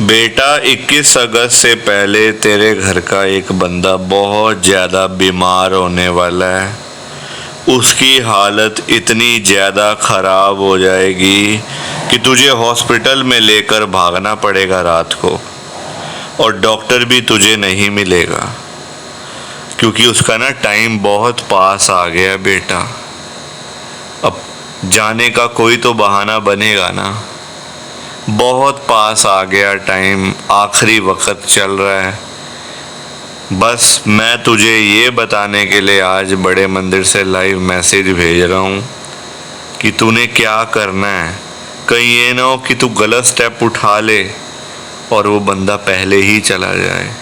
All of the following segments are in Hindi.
बेटा 21 अगस्त से पहले तेरे घर का एक बंदा बहुत ज़्यादा बीमार होने वाला है। उसकी हालत इतनी ज़्यादा ख़राब हो जाएगी कि तुझे हॉस्पिटल में लेकर भागना पड़ेगा रात को, और डॉक्टर भी तुझे नहीं मिलेगा क्योंकि उसका ना टाइम बहुत पास आ गया बेटा। अब जाने का कोई तो बहाना बनेगा ना। बहुत पास आ गया टाइम, आखिरी वक्त चल रहा है। बस मैं तुझे ये बताने के लिए आज बड़े मंदिर से लाइव मैसेज भेज रहा हूँ कि तूने क्या करना है। कहीं ये ना हो कि तू गलत स्टेप उठा ले और वो बंदा पहले ही चला जाए।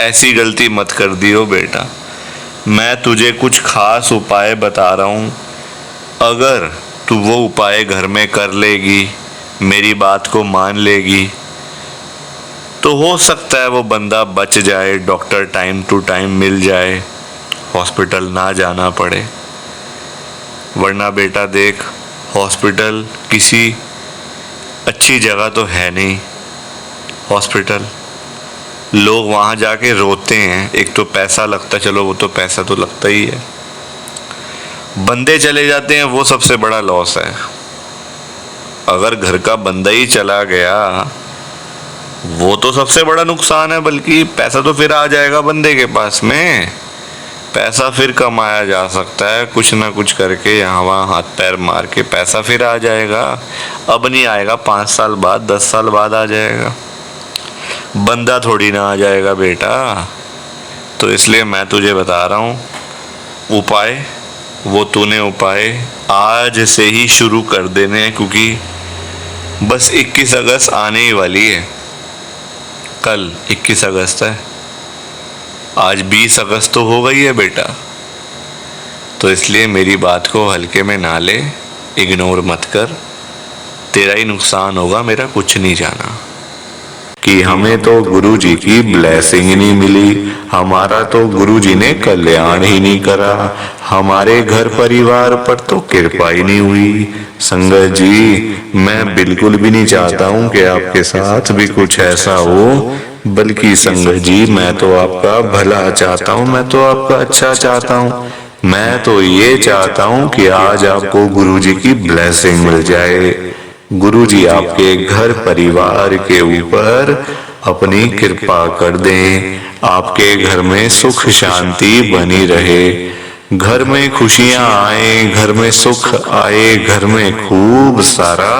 ऐसी गलती मत कर दियो बेटा। मैं तुझे कुछ खास उपाय बता रहा हूँ, अगर तू वो उपाय घर में कर लेगी, मेरी बात को मान लेगी, तो हो सकता है वो बंदा बच जाए, डॉक्टर टाइम टू टाइम मिल जाए, हॉस्पिटल ना जाना पड़े। वरना बेटा देख, हॉस्पिटल किसी अच्छी जगह तो है नहीं। हॉस्पिटल लोग वहाँ जाके रोते हैं, एक तो पैसा लगता, चलो वो तो पैसा तो लगता ही है, बंदे चले जाते हैं, वो सबसे बड़ा लॉस है। अगर घर का बंदा ही चला गया वो तो सबसे बड़ा नुकसान है, बल्कि पैसा तो फिर आ जाएगा बंदे के पास में। पैसा फिर कमाया जा सकता है कुछ ना कुछ करके, यहाँ वहाँ हाथ पैर मार के पैसा फिर आ जाएगा। अब नहीं आएगा, 5 साल बाद 10 साल बाद आ जाएगा, बंदा थोड़ी ना आ जाएगा बेटा। तो इसलिए मैं तुझे बता रहा हूँ उपाय, वो तूने उपाय आज से ही शुरू कर देने हैं, क्योंकि बस 21 अगस्त आने ही वाली है। कल 21 अगस्त है, आज 20 अगस्त तो हो गई है बेटा। तो इसलिए मेरी बात को हल्के में ना ले, इग्नोर मत कर, तेरा ही नुकसान होगा, मेरा कुछ नहीं जाना। कि हमें तो गुरुजी की ब्लेसिंग ही नहीं मिली, हमारा तो गुरुजी ने कल्याण ही नहीं करा, हमारे घर परिवार पर तो कृपा ही नहीं हुई। संगत जी, मैं बिल्कुल भी नहीं चाहता हूँ कि आपके साथ भी कुछ ऐसा हो, बल्कि संगत जी मैं तो आपका भला चाहता हूँ, मैं तो आपका अच्छा चाहता हूँ। मैं तो ये चाहता हूँ कि आज आपको गुरुजी की ब्लेसिंग मिल जाए, गुरुजी आपके घर परिवार के ऊपर अपनी कृपा कर दें, आपके घर में सुख शांति बनी रहे, घर में खुशियां आए, घर में सुख आए, घर में खूब सारा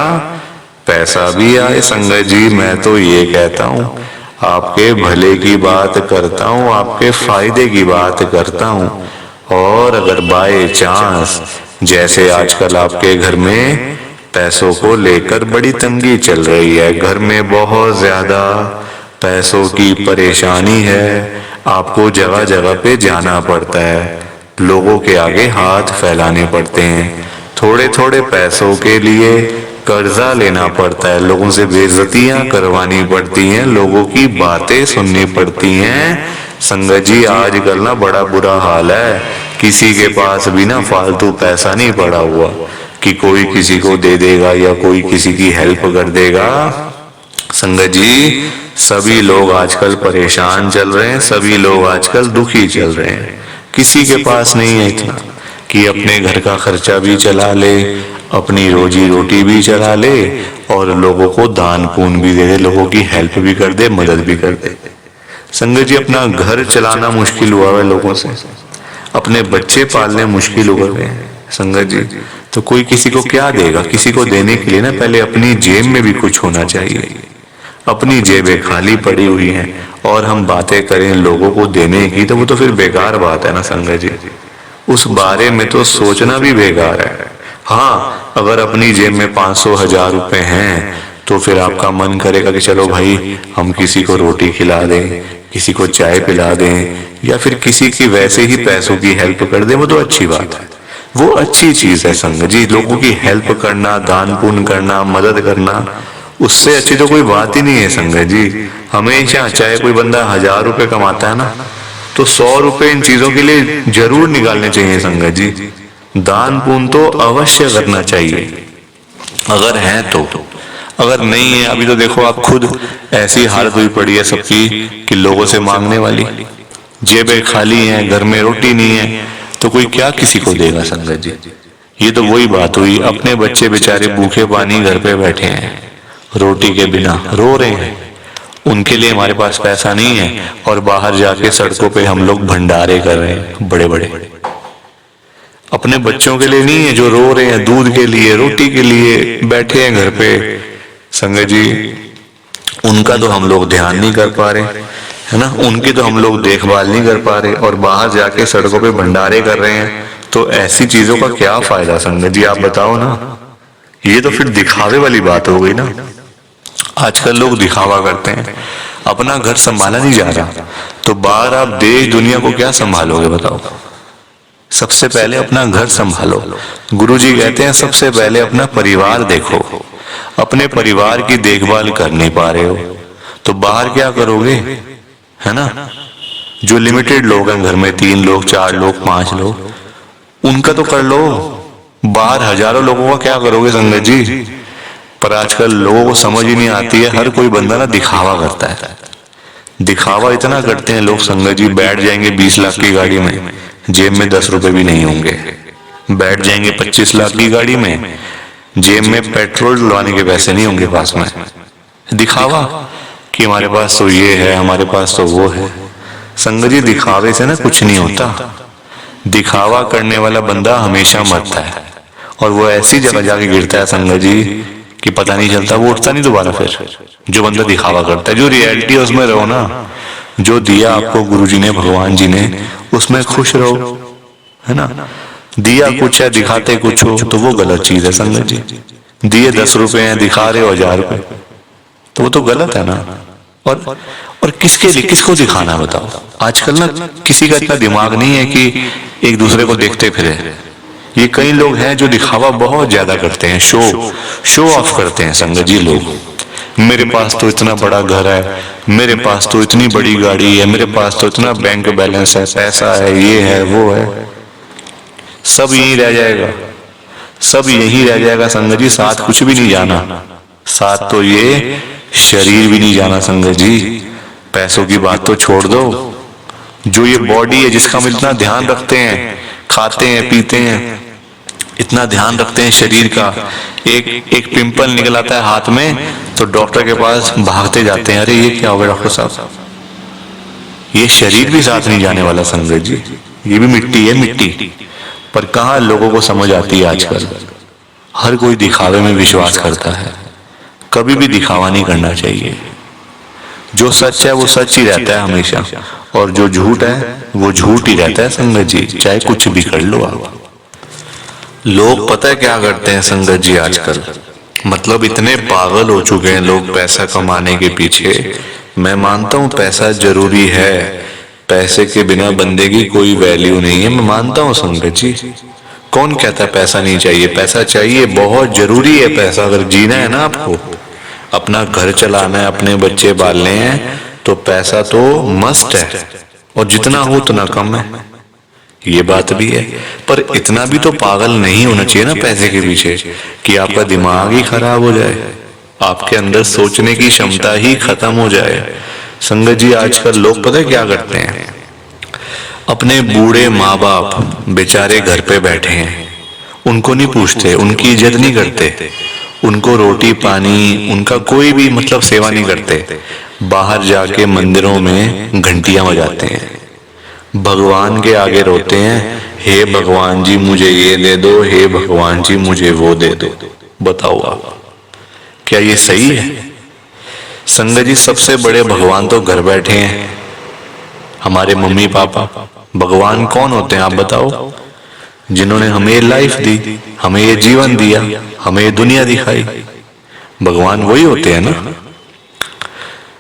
पैसा भी आए। संगत जी, मैं तो ये कहता हूँ, आपके भले की बात करता हूँ, आपके फायदे की बात करता हूँ। और अगर बाय चांस जैसे आजकल आपके घर में पैसों को लेकर बड़ी तंगी चल रही है, घर में बहुत ज्यादा पैसों की परेशानी है, आपको जगह जगह पे जाना पड़ता है, लोगों के आगे हाथ फैलाने पड़ते हैं, थोड़े थोड़े पैसों के लिए कर्जा लेना पड़ता है, लोगों से बेइज्जतियां करवानी पड़ती हैं, लोगों की बातें सुननी पड़ती हैं। संगत जी, आजकल ना बड़ा बुरा हाल है, किसी के पास भी ना फालतू पैसा नहीं पड़ा हुआ कि कोई किसी को दे देगा या कोई किसी की हेल्प कर देगा। संगत जी, सभी लोग आजकल परेशान चल रहे हैं, सभी लोग आजकल दुखी चल रहे हैं, किसी के पास नहीं है इतना कि अपने घर का खर्चा भी चला ले, अपनी रोजी रोटी भी चला ले, और लोगों को दान पुण्य भी दे दे, लोगों की हेल्प भी कर दे, मदद भी कर दे। संगत जी, अपना घर चलाना मुश्किल हुआ है लोगों से, अपने बच्चे पालने मुश्किल हो गए हैं। संगत जी, तो कोई किसी को क्या देगा? किसी को देने के लिए ना पहले अपनी जेब में भी कुछ होना चाहिए। अपनी जेबें खाली पड़ी हुई हैं और हम बातें करें लोगों को देने की, तो वो तो फिर बेकार बात है ना संगत जी, उस बारे में तो सोचना भी बेकार है। हाँ, अगर अपनी जेब में 500-1000 रुपए हैं तो फिर आपका मन करेगा कि चलो भाई हम किसी को रोटी खिला दें, किसी को चाय पिला दें, या फिर किसी की वैसे ही पैसों की हेल्प कर दें, वो तो अच्छी बात है, वो अच्छी चीज है संगत जी। लोगों की हेल्प करना, दान पुण्य करना, मदद करना, उससे अच्छी तो कोई बात ही नहीं है संगत जी। हमेशा चाहे कोई बंदा 1000 रुपए कमाता है ना, तो 100 रुपए इन चीजों के लिए जरूर निकालने चाहिए संगत जी। दान पुण्य तो अवश्य करना चाहिए अगर है तो। अगर नहीं है, अभी तो देखो आप खुद, ऐसी हालत हुई पड़ी है सबकी कि लोगों से मांगने वाली, जेबें खाली हैं, घर में रोटी नहीं है, तो कोई क्या किसी को देगा संगत जी। ये तो वही बात हुई, अपने बच्चे बेचारे भूखे पानी घर पे बैठे हैं, रोटी के बिना रो रहे हैं, उनके लिए हमारे पास पैसा नहीं है, और बाहर जाके सड़कों पे हम लोग भंडारे कर रहे हैं बड़े बड़े। अपने बच्चों के लिए नहीं है जो रो रहे हैं, दूध के लिए, रोटी के लिए बैठे हैं घर पे संगत जी, उनका तो हम लोग ध्यान नहीं कर पा रहे, है ना, उनकी तो हम लोग देखभाल नहीं कर पा रहे, और बाहर जाके सड़कों पे भंडारे कर रहे हैं। तो ऐसी चीजों का क्या फायदा संगत जी, आप बताओ ना। ये तो फिर दिखावे वाली बात हो गई ना। आजकल लोग दिखावा करते हैं, अपना घर संभाला नहीं जा रहा, तो बाहर आप देश दुनिया को क्या संभालोगे बताओ। सबसे पहले अपना घर संभालो। गुरुजी कहते हैं सबसे पहले अपना परिवार देखो। अपने परिवार की देखभाल कर नहीं पा रहे हो तो बाहर क्या करोगे, है ना। जो लिमिटेड लोग हैं घर में, 3 लोग 4 लोग 5 लोग, उनका तो कर लो, बाहर हजारों लोगों का क्या करोगे संगत जी। पर आजकल लोगों को समझ ही नहीं आती है, हर कोई बंदा ना दिखावा करता है। दिखावा इतना करते हैं लोग संगत जी, बैठ जाएंगे 20 लाख की गाड़ी में, जेब में 10 रुपए भी नहीं होंगे। बैठ जाएंगे 25 लाख की गाड़ी में, जेब में पेट्रोल डलवाने के पैसे नहीं होंगे पास में। दिखावा कि हमारे पास तो ये है, हमारे पास तो वो है। संगत जी दिखावे से ना कुछ नहीं होता। दिखावा करने वाला बंदा हमेशा मरता है, और वो ऐसी जगह जाके गिरता है संगत जी कि पता नहीं चलता, वो उठता नहीं दोबारा फिर। जो बंदा दिखावा करता है, जो रियलिटी है उसमें रहो ना। जो दिया आपको गुरुजी ने, भगवान जी ने, उसमें खुश रहो, है ना। दिया कुछ है, दिखाते कुछ हो, तो वो गलत चीज है संगत जी। दिए 10 रुपए हैं, दिखा रहे हो 1000 रुपए, तो वो तो गलत है ना। और किसके लिए, किसको दिखाना बताओ। आजकल ना किसी का इतना दिमाग नहीं है कि एक दूसरे को देखते फिरे। ये कई लोग हैं जो दिखावा बहुत ज्यादा करते हैं, शो ऑफ करते हैं संगत जी लोग। मेरे पास तो इतना बड़ा घर है, मेरे पास तो इतनी बड़ी गाड़ी है, मेरे पास तो इतना बैंक बैलेंस है, पैसा है, ये है वो है। सब यहीं रह जाएगा, सब यहीं रह जाएगा संगत जी, साथ कुछ भी नहीं जाना। साथ तो ये शरीर भी नहीं जाना संगत जी। पैसों की बात तो छोड़ दो, जो ये बॉडी है जिसका हम इतना ध्यान रखते हैं, खाते हैं पीते हैं, इतना ध्यान रखते हैं शरीर का, एक पिंपल निकल आता है हाथ में तो डॉक्टर के पास भागते जाते हैं, अरे ये क्या हो गया डॉक्टर साहब। ये शरीर भी साथ नहीं जाने वाला संगत जी, ये भी मिट्टी है, मिट्टी। पर कहाँ लोगों को समझ आती है आजकल। हर कोई दिखावे में विश्वास करता है, कभी भी दिखावा नहीं करना चाहिए। जो सच है वो सच ही रहता है हमेशा, और जो झूठ है वो झूठ ही रहता है संगत जी, चाहे कुछ भी कर लो आप। लोग पता है क्या करते हैं संगत जी आजकल, मतलब इतने पागल हो चुके हैं लोग पैसा कमाने के पीछे। मैं मानता हूँ पैसा जरूरी है, पैसे के बिना बंदे की कोई वैल्यू नहीं है, मैं मानता हूँ संगत जी। कौन कहता है पैसा नहीं चाहिए, पैसा चाहिए, बहुत जरूरी है पैसा। अगर जीना है ना आपको, अपना घर चलाना है, अपने बच्चे पालने हैं, तो पैसा तो मस्ट है, और जितना हो उतना कम है, ये बात भी है। पर इतना भी तो पागल नहीं होना चाहिए ना पैसे के पीछे कि आपका दिमाग ही खराब हो जाए, आपके अंदर सोचने की क्षमता ही खत्म हो जाए। संगत जी आजकल लोग पता है क्या करते हैं, अपने बूढ़े माँ बाप बेचारे घर पे बैठे हैं, उनको नहीं पूछते, उनकी इज्जत नहीं करते, उनको रोटी पानी, उनका कोई भी मतलब सेवा नहीं करते। बाहर जाके मंदिरों में घंटियां बजाते हैं, भगवान के आगे रोते हैं, हे भगवान जी मुझे ये दे दो, हे भगवान जी मुझे वो दे दो। बताओ आप, क्या ये सही है? संगत जी सबसे बड़े भगवान तो घर बैठे हैं, हमारे मम्मी पापा। भगवान कौन होते हैं आप बताओ? जिन्होंने हमें लाइफ दी, हमें ये जीवन दिया, हमें ये दुनिया दिखाई, भगवान वही होते हैं ना।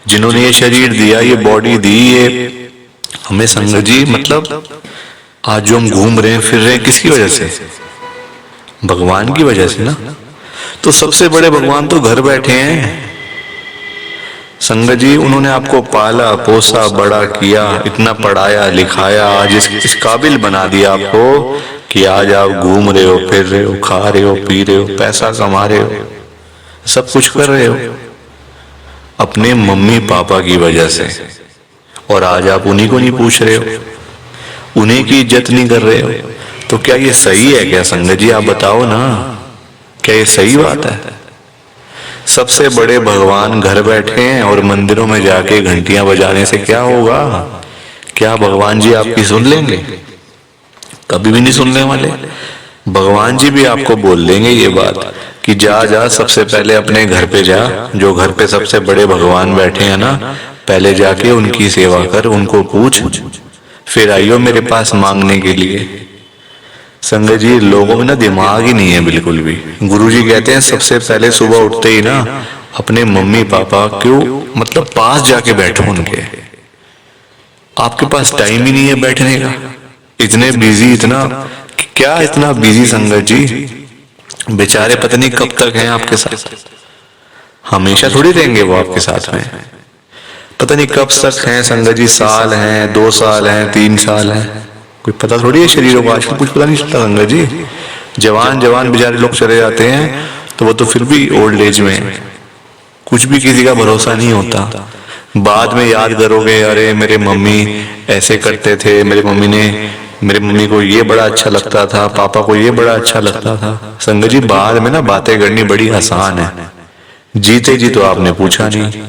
जिन्होंने ये शरीर दिया, ये बॉडी दी, ये हमें संगत जी मतलब आज जो हम घूम रहे हैं फिर रहे हैं किसकी वजह से? भगवान की वजह से ना। तो सबसे बड़े भगवान तो घर बैठे हैं संगत जी। उन्होंने आपको पाला पोसा बड़ा किया, इतना पढ़ाया लिखाया, आज इस काबिल बना दिया आपको कि आज आप घूम रहे हो, फिर रहे हो, खा रहे हो, पी रहे हो, पैसा कमा रहे हो, सब कुछ कर रहे हो अपने मम्मी पापा की वजह से, और आज आप उन्हीं को नहीं पूछ रहे हो, उन्हीं की इज्जत नहीं कर रहे हो। तो क्या ये सही है क्या संगत जी? आप बताओ ना, क्या ये सही बात है? सबसे बड़े भगवान घर बैठे हैं और मंदिरों में जाके घंटियां बजाने से क्या होगा? क्या भगवान जी आपकी सुन लेंगे? कभी भी नहीं सुनने वाले। भगवान जी भी आपको बोल देंगे ये बात कि जा जा, सबसे पहले अपने घर पे जा, जो घर पे सबसे बड़े भगवान बैठे हैं ना, पहले जाके उनकी सेवा कर, उनको पूछ, फिर आइयो मेरे पास मांगने के लिए। संगत जी, लोगों में ना दिमाग ही नहीं है बिल्कुल भी। गुरुजी कहते हैं सबसे पहले सुबह उठते ही ना अपने मम्मी पापा क्यों मतलब पास जाके बैठो उनके। आपके पास टाइम ही नहीं है बैठने का, इतने बिजी, इतना क्या इतना बिजी संगत जी, बेचारे पता नहीं कब तक हैं आपके साथ, हमेशा थोड़ी रहेंगे वो आपके साथ में, पता नहीं कब तक हैं संगत जी, साल हैं, 2 साल हैं, 3 साल हैं, कोई पता थोड़ी है शरीरों को आजकल, कुछ पता नहीं चलता संगत जी। जवान जवान बेचारे लोग चले जाते हैं तो वो तो फिर भी ओल्ड एज में, कुछ भी किसी का भरोसा नहीं होता। बाद में याद करोगे, अरे मेरे मम्मी ऐसे करते थे, मेरे मम्मी को ये बड़ा अच्छा लगता था, पापा को ये बड़ा अच्छा लगता था। संगत जी, बाद में ना बातें करनी बड़ी आसान है, जीते जी तो आपने पूछा नहीं,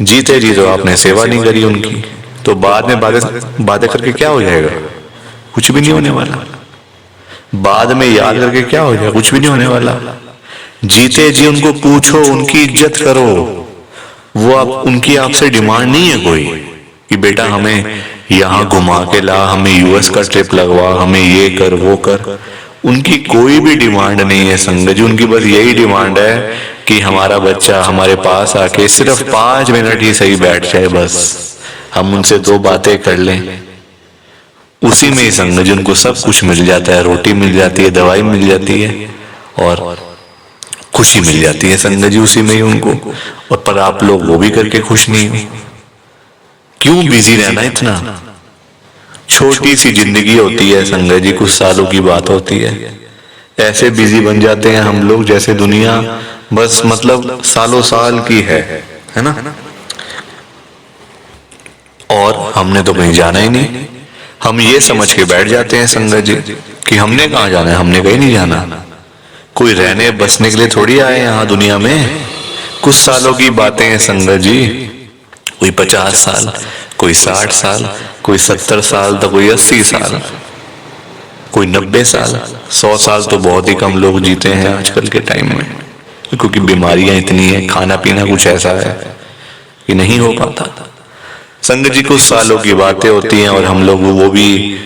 जीते जी तो आपने सेवा नहीं करी उनकी, तो बाद में बातें करके क्या हो जाएगा? कुछ भी नहीं होने वाला। बाद में याद करके क्या हो जाएगा? कुछ भी नहीं होने वाला। जीते जी उनको पूछो, उनकी इज्जत करो। वो आप उनकी आपसे डिमांड नहीं है कोई कि बेटा हमें यहाँ घुमा के ला, हमें यूएस का ट्रिप लगवा, हमें ये कर वो कर। उनकी कोई भी डिमांड नहीं है संगत जी, उनकी बस यही डिमांड है कि हमारा बच्चा हमारे पास आके सिर्फ 5 मिनट ही सही बैठ जाए, बस हम उनसे 2 बातें कर लें। उसी में ही संगत जी उनको सब कुछ मिल जाता है, रोटी मिल जाती है, दवाई मिल जाती है और खुशी मिल जाती है संगत जी, उसी में ही उनको। और पर आप लोग वो भी करके खुश नहीं हो। क्यों बिजी रहना इतना? छोटी सी जिंदगी होती है संगत जी, कुछ सालों की बात होती है, ऐसे बिजी बन जाते हैं हम लोग जैसे दुनिया बस मतलब सालों साल की है ना। और हमने तो कहीं जाना ही नहीं, हम ये समझ के बैठ जाते हैं संगत जी कि हमने कहाँ जाना है, हमने कहीं नहीं जाना। कोई रहने बसने के लिए थोड़ी आए यहाँ दुनिया में। कुछ सालों की बातें हैं संगत जी, कोई 50 साल, कोई 60 साल, कोई 70 साल, तो कोई 80 साल, कोई 90 साल, 100 साल तो बहुत ही कम लोग जीते हैं आजकल के टाइम में, क्योंकि बीमारियां इतनी है, खाना पीना कुछ ऐसा है कि नहीं हो पाता। संगत जी, कुछ सालों की बातें होती हैं और हम लोग वो भी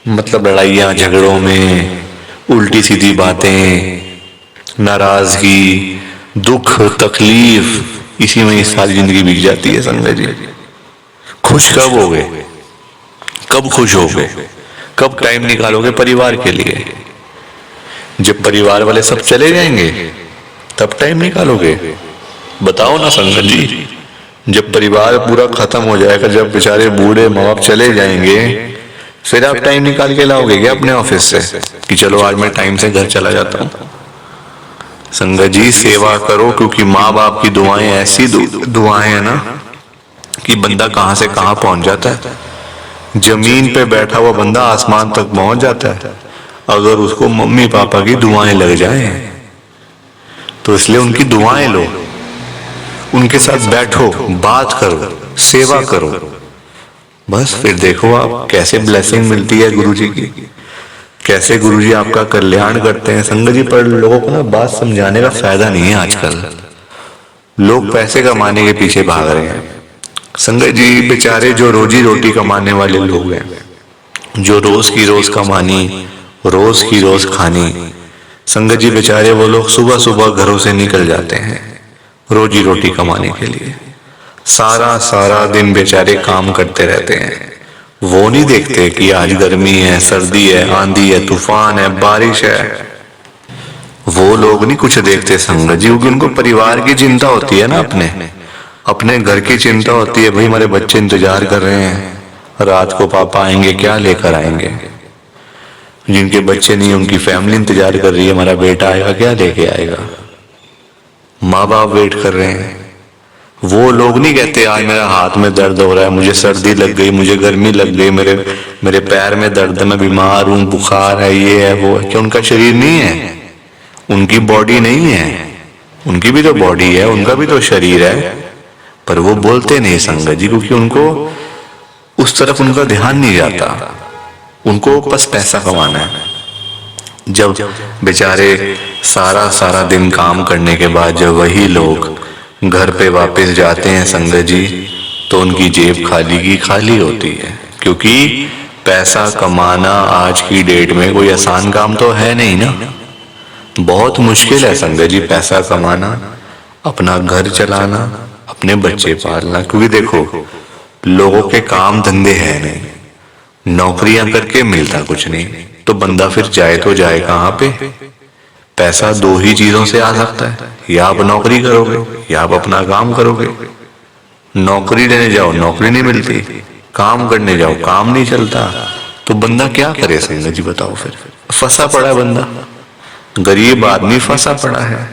मतलब लड़ाइयाँ झगड़ों में, उल्टी सीधी बातें, नाराजगी, दुख तकलीफ, इसी में सारी जिंदगी बीत जाती है संगत जी। खुश कब होगे? कब खुश होगे? कब टाइम निकालोगे परिवार के लिए? जब परिवार वाले सब चले जाएंगे तब टाइम निकालोगे? बताओ ना संगत जी। जब परिवार पूरा खत्म हो जाएगा, जब बेचारे बूढ़े माँ बाप चले जाएंगे, फिर आप टाइम निकाल के लाओगे क्या अपने ऑफिस से कि चलो आज मैं टाइम से घर चला जाता हूँ? संगत जी, सेवा करो, क्योंकि माँ बाप की दुआएं ऐसी दुआएं है ना कि बंदा कहाँ से कहाँ पहुंच जाता है। जमीन पे बैठा हुआ बंदा आसमान तक पहुंच जाता है अगर उसको मम्मी पापा की दुआएं लग जाएं। तो इसलिए उनकी दुआएं लो, उनके साथ बैठो, बात करो, सेवा करो, बस फिर देखो आप कैसे ब्लेसिंग मिलती है गुरुजी की, कैसे गुरुजी आपका कल्याण करते हैं संगत जी। पर लोगों को ना बात समझाने का फायदा नहीं है आजकल, लोग पैसे कमाने के पीछे भाग रहे हैं संगत जी। बेचारे जो रोजी रोटी कमाने वाले लोग हैं, जो रोज की रोज कमानी, रोज की रोज खानी, संगत जी बेचारे वो लोग सुबह सुबह घरों से निकल जाते हैं रोजी रोटी कमाने के लिए, सारा सारा दिन बेचारे काम करते रहते हैं। वो नहीं देखते कि आज गर्मी है, सर्दी है, आंधी है, तूफान है, बारिश है। वो लोग नहीं कुछ देखते संगत जी, क्योंकि उनको परिवार की चिंता होती है ना, अपने घर की चिंता होती है। भाई हमारे बच्चे इंतजार कर रहे हैं, रात को पापा आएंगे, क्या लेकर आएंगे। जिनके बच्चे नहीं, उनकी फैमिली इंतजार कर रही है, हमारा बेटा आएगा क्या लेके आएगा। माँ बाप वेट कर रहे हैं। वो लोग नहीं कहते आज मेरा हाथ में दर्द हो रहा है, मुझे सर्दी लग गई, मुझे गर्मी लग गई, मेरे पैर में दर्द है, मैं बीमार हूँ, बुखार है, ये है वो है। क्या उनका शरीर नहीं है? उनकी बॉडी नहीं है? उनकी भी तो बॉडी है, उनका भी तो शरीर है, पर वो बोलते नहीं संगत जी, क्योंकि उनको उस तरफ उनका ध्यान नहीं जाता। उनको बस पैसा कमाना है। जब बेचारे सारा दिन काम करने के बाद जब वही लोग घर पे वापस जाते हैं संगत जी, तो उनकी जेब खाली की खाली होती है। क्योंकि पैसा कमाना आज की डेट में कोई आसान काम तो है नहीं ना, बहुत मुश्किल है संगत जी पैसा कमाना, अपना घर चलाना, अपने बच्चे पालना। क्योंकि देखो लोगों के काम धंधे है नहीं, नौकरियां करके मिलता कुछ नहीं, तो बंदा फिर जाए तो जाए कहाँ पे? पैसा दो ही चीजों से आ सकता है, या आप नौकरी करोगे या आप अपना काम करोगे। नौकरी लेने जाओ नौकरी नहीं मिलती, काम करने जाओ काम नहीं चलता, तो बंदा क्या करे संगत जी बताओ? फिर फंसा पड़ा है बंदा, गरीब आदमी फंसा पड़ा है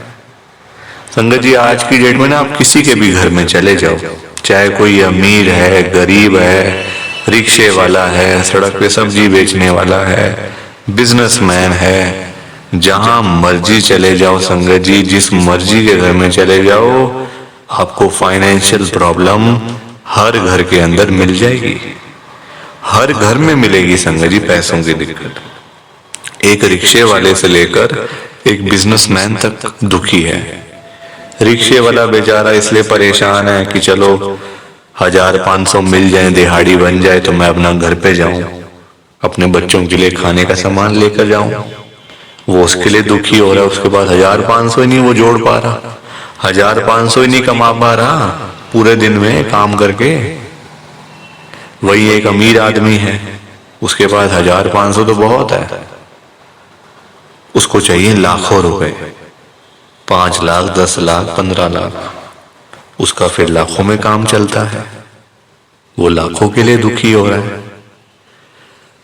संगत जी। आज की डेट में ना आप किसी के भी घर में चले जाओ, चाहे कोई अमीर है, गरीब है, रिक्शे वाला है, सड़क पे सब्जी बेचने वाला है, बिजनेसमैन है, जहां मर्जी चले जाओ संगत जी, जिस मर्जी के घर में चले जाओ, आपको फाइनेंशियल प्रॉब्लम हर घर के अंदर मिल जाएगी। हर घर में मिलेगी संगत जी पैसों की दिक्कत। एक रिक्शे वाले से लेकर एक बिजनेसमैन तक दुखी है। रिक्शे वाला बेचारा इसलिए परेशान है कि चलो 1500 मिल जाए, दिहाड़ी बन जाए तो मैं अपना घर पे जाऊं, अपने बच्चों के लिए खाने का सामान लेकर जाऊं। वो उसके लिए दुखी हो रहा है, उसके पास 1500 ही नहीं वो जोड़ पा रहा, 1500 ही नहीं कमा पा रहा पूरे दिन में काम करके। वही एक अमीर आदमी है, उसके पास 1500 तो बहुत है, उसको चाहिए लाखों रुपए, 5 लाख, 10 लाख, 15 लाख, उसका फिर लाखों में काम चलता है, वो लाखों के लिए दुखी हो रहा है।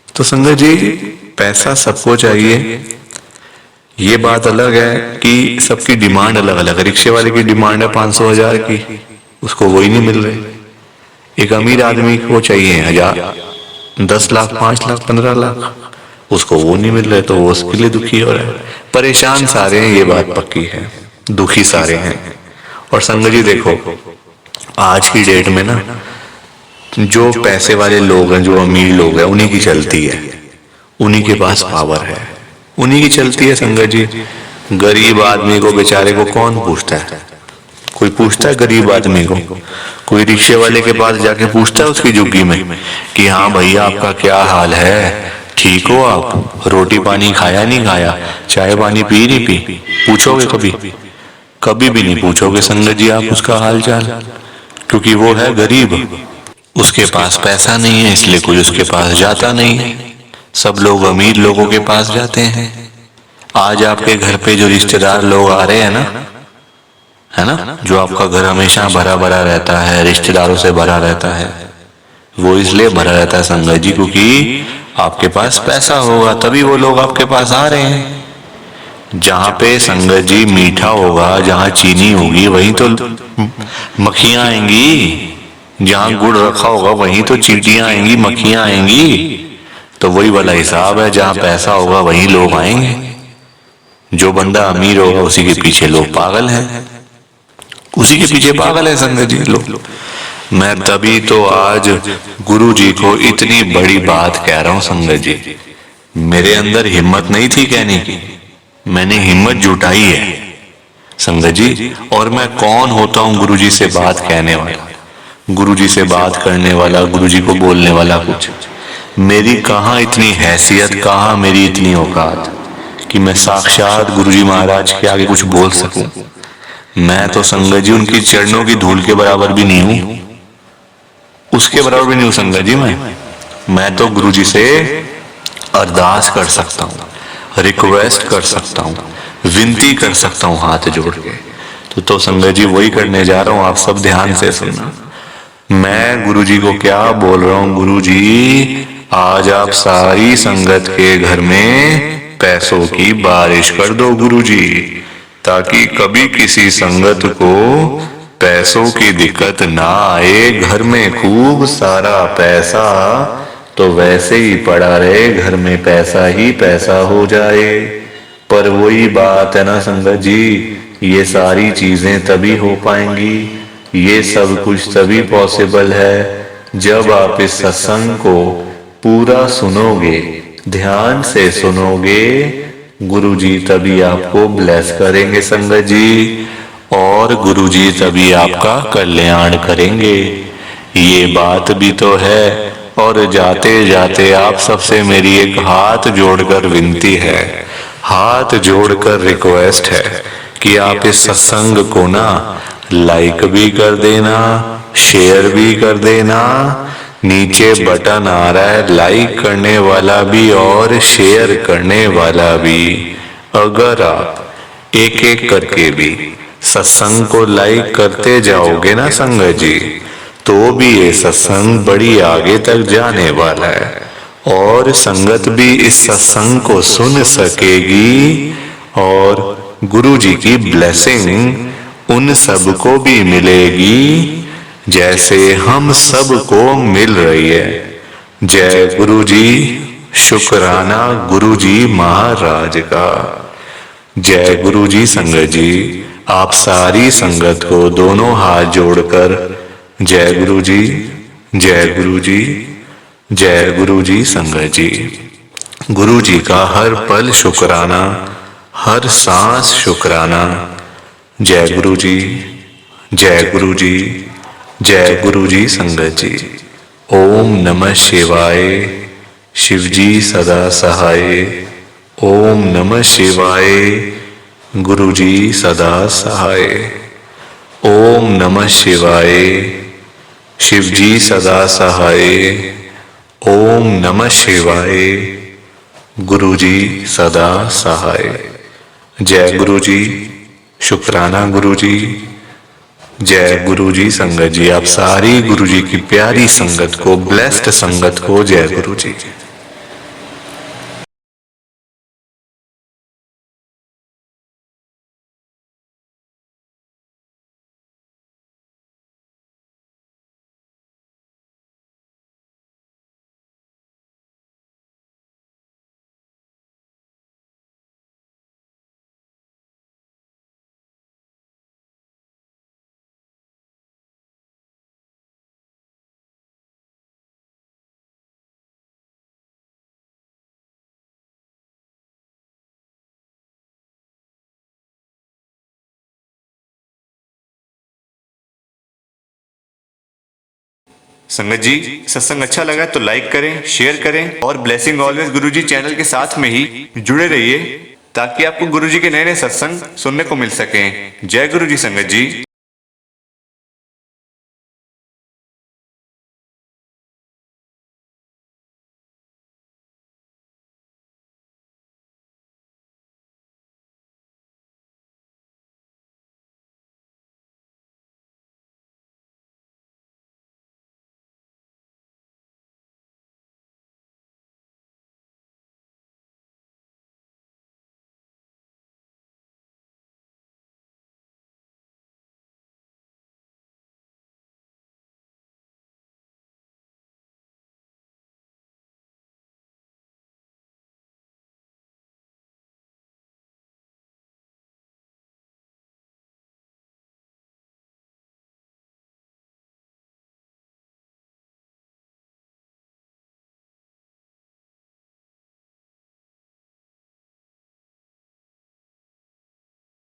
तो संगत जी पैसा सबको चाहिए, ये बात अलग है कि सबकी डिमांड अलग अलग है। रिक्शे वाले की डिमांड है 500 हजार की, उसको वही नहीं मिल रही। एक अमीर आदमी को चाहिए 10 लाख, 5 लाख, 15 लाख, उसको वो नहीं मिल रहे, तो वो उसके लिए दुखी हो रहा है। परेशान सारे हैं, ये बात पक्की है, दुखी सारे हैं। और संगत जी देखो आज की डेट में ना जो पैसे वाले लोग हैं, जो अमीर लोग हैं, उन्हीं की चलती है, उन्हीं के पास पावर है, उन्हीं की चलती है संगत जी। गरीब आदमी को बेचारे को कौन पूछता है? कोई पूछता है गरीब आदमी को? कोई रिक्शे वाले के पास जाके पूछता है उसकी झुग्गी में कि हाँ भैया आपका क्या हाल है, ठीक हो आप, रोटी पानी खाया नहीं खाया, चाय पानी पी नहीं पी? पूछोगे कभी? कभी भी नहीं पूछोगे संगत जी आप उसका हाल चाल, क्योंकि वो है गरीब, उसके पास पैसा नहीं है, इसलिए कोई उसके पास जाता नहीं है। सब लोग अमीर लोगों के पास जाते हैं। आज आपके घर पे जो रिश्तेदार लोग आ रहे हैं ना, है ना, जो आपका घर हमेशा भरा भरा रहता है, रिश्तेदारों से भरा रहता है, वो इसलिए भरा रहता है संगत जी क्योंकि आपके पास पैसा होगा, तभी वो लोग आपके पास आ रहे हैं। जहां पे संगत जी मीठा होगा, जहां चीनी होगी, वहीं तो मक्खियां आएंगी। जहां गुड़ रखा होगा वहीं तो चींटियां आएंगी, मक्खियां आएंगी। तो वही वाला हिसाब है, जहां पैसा होगा वहीं लोग आएंगे। जो बंदा अमीर होगा उसी के पीछे लोग पागल हैं, उसी के पीछे पागल है संगत जी लोग। मैं तभी तो आज गुरु जी को इतनी बड़ी बात कह रहा हूं संगत जी। मेरे अंदर हिम्मत नहीं थी कहने की, मैंने हिम्मत जुटाई है संगत जी। और मैं कौन होता हूं गुरु जी से बात कहने वाला, गुरु जी से बात करने वाला, गुरु जी को बोलने वाला? कुछ मेरी कहाँ इतनी हैसियत, कहाँ मेरी इतनी औकात कि मैं साक्षात गुरु जी महाराज के आगे कुछ बोल सकूं। मैं तो संगत जी उनकी चरणों की धूल के बराबर भी नहीं हूं, उसके बराबर भी नहीं हूं संगत जी। मैं तो गुरु जी से अरदास कर सकता हूँ, रिक्वेस्ट कर सकता हूँ, विनती कर सकता हूँ हाथ जोड़ के। तो संगत जी वही करने जा रहा हूँ, आप सब ध्यान से सुनना। मैं गुरु जी को क्या बोल रहा हूँ? गुरु जी आज आप सारी संगत के घर में पैसों की बारिश कर दो गुरु जी, ताकि कभी किसी संगत को पैसों की दिक्कत ना आए। घर में खूब सारा पैसा तो वैसे ही पड़ा रहे, घर में पैसा ही पैसा हो जाए। पर वही बात है ना संगत जी, ये सारी चीजें तभी हो पाएंगी, ये सब कुछ तभी पॉसिबल है जब आप इस सत्संग को पूरा सुनोगे, ध्यान से सुनोगे। गुरुजी तभी आपको ब्लेस करेंगे संगत जी, और गुरुजी तभी आपका कल्याण करेंगे। ये बात भी तो है। और जाते जाते आप सबसे मेरी एक हाथ जोड़कर विनती है, हाथ जोड़कर रिक्वेस्ट है कि आप इस सत्संग को ना लाइक भी कर देना, शेयर भी कर देना। नीचे बटन आ रहा है लाइक करने वाला भी और शेयर करने वाला भी। अगर आप एक एक करके भी सत्संग को लाइक करते जाओगे ना संगत जी, तो भी ये सत्संग बड़ी आगे तक जाने वाला है और संगत भी इस सत्संग को सुन सकेगी और गुरु जी की ब्लेसिंग उन सबको भी मिलेगी जैसे हम सबको मिल रही है। जय गुरु जी। शुक्राना गुरु जी महाराज का। जय गुरु जी। संगत जी, आप सारी संगत को दोनों हाथ जोड़कर जय गुरु जी, जय गुरु जी, जय गुरु जी। संगत जी, गुरु जी का हर पल शुक्राना, हर सांस शुक्राना। जय गुरु जी, जय गुरु जी, जय गुरु जी। संगत जी, ओम नमः शिवाय। शिव जी सदा सहाय। ओम नमः शिवाय। गुरु जी सदा सहाय। ओम नमः शिवाय। शिव जी सदा सहाय। ओम नमः शिवाय। गुरु जी सदा सहाय। जय गुरु जी। शुक्राना गुरु जी। जय गुरु जी। संगत जी, आप सारी गुरु जी की प्यारी संगत को, ब्लेस्ड संगत को जय गुरु जी। संगत जी, सत्संग अच्छा लगा तो लाइक करें, शेयर करें और ब्लेसिंग ऑलवेज गुरुजी चैनल के साथ में ही जुड़े रहिए ताकि आपको गुरुजी के नए नए सत्संग सुनने को मिल सकें। जय गुरु जी। संगत जी।